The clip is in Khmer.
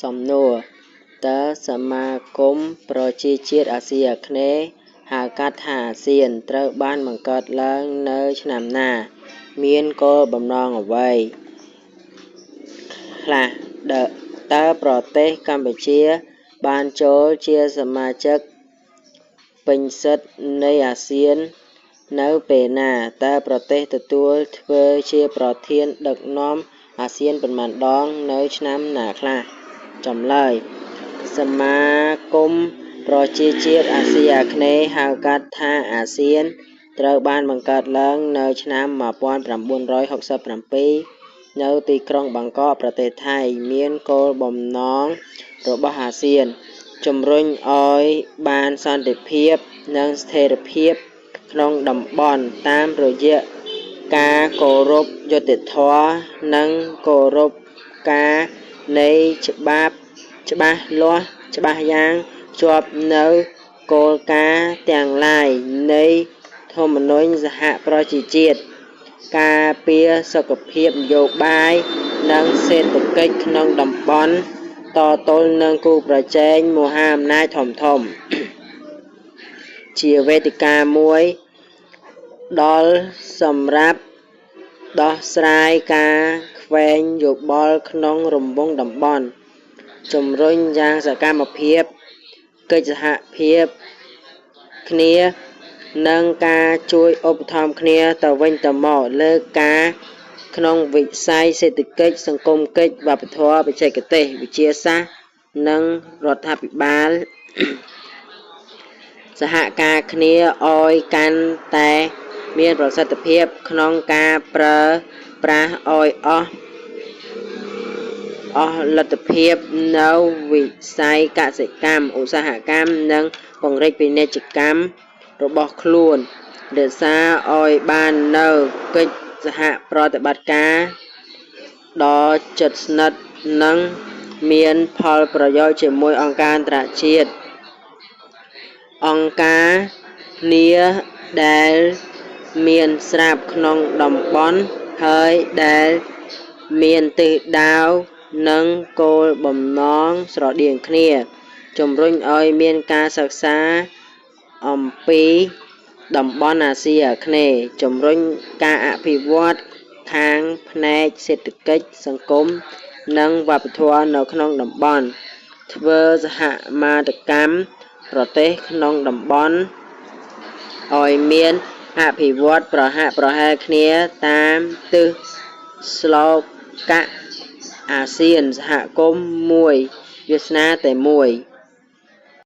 សំណួរតើសមាគមប្រជាជាតិអាស៊ីអាគ្នេយ៍ហៅកាត់ថាអាស៊ានត្រូវបានបង្កើតឡើងនៅឆ្នាំណាមានគោលបំណងអ្វីខ្លះតើប្រទេសកម្ពុជាបានចូលជាសមាជិកពេញសិទ្ធិនៃអាស៊ាននៅពេលណាតើប្រទេសទទួលធ្វើជាប្រធានដឹកនាំអាស៊ានប៉ុន្មានដងនៅឆ្នាំណាខ្លះចម្លើយសមាគមប្រជាជាតិអាស៊ីអាគ្នេយ៍ហៅកាត់ថាអាស៊ានត្រូវបានបង្កើតឡើងនៅឆ្នាំ1967នៅទីក្រុងបាងកកប្រទេសថៃមានគោលបំណងរបស់អាស៊ានជំរុញឲ្យបានសន្តិភាពនិងស្ថិរភាពក្នុងតំបន់តាមរយៈការគោរពយុត្តិធម៌និងគោរពការនៃច្បាប់ច្បាស់លាស់ច្បាស់យ៉ាងជាប់នៅគោលការណ៍ទាំងឡាយនៃធម្មនុញ្ញសហប្រជាជាតិការពារសុខភាពនយោបាយនិងសេដ្ឋកិច្ចក្នុងតំបន់តទល់នឹងគូប្រជែងមហាអំណាចធំៗជាវេទិកាមួយដល់សម្រាប់ដោះស្រាយការខ្វែងយោបល់ក្នុងរង្វង់តំបន់ជំរុញយ៉ាងសកម្មភាពកិច្ចសហភាពគ្នានិងការជួយឧបត្ថម្ភគ្នាទៅវិញទៅមកលើការក្នុងវិស័យសេដ្ឋកិច្ចសង្គមគិច្ចវប្បធម៌បច្ចេកទេសវិទ្យាសាស្ត្រនិងរដ្ឋាភិបាលសហការគ្នាឲ្យកាន់តែមានប្រសិទ្ធភាពក្នុងការប្រើប្រាស់ឲ្យអស់លទ្ធភាពនៅវិស័យកសិកម្មឧស្សាហកម្មនិងពង្រីកពាណិជ្ជកម្មរបស់ខ្លួនរក្សាឲ្យបាននូវកិច្ចសហប្រតិបត្តិការដ៏ជិតស្និទ្ធនិងមានផលប្រយោជន៍ជាមួយអង្គការអន្តរជាតិអង្គការនានាដែលមានស្រាប់ក្នុងតំបន់ហើយដែលមានទិសដៅនិងគោលបំណងស្រដៀងគ្នាជំរុញឲ្យមានការសិក្សាអំពីតំបន់អាស៊ីអាគ្នេយ៍ជំរុញការអភិវឌ្ឍខាងផ្នែកសេដ្ឋកិច្ចសង្គមនិងវប្បធម៌នៅក្នុងតំបន់ធ្វើសហមាតកម្មប្រទេសក្នុងតំបន់ឲ្យមានអភិវឌ្ឍប្រហាក់ប្រហែលគ្នាតាមទិសស្លោកអាស៊ានសហគមន៍មួយវាសនាតែមួយ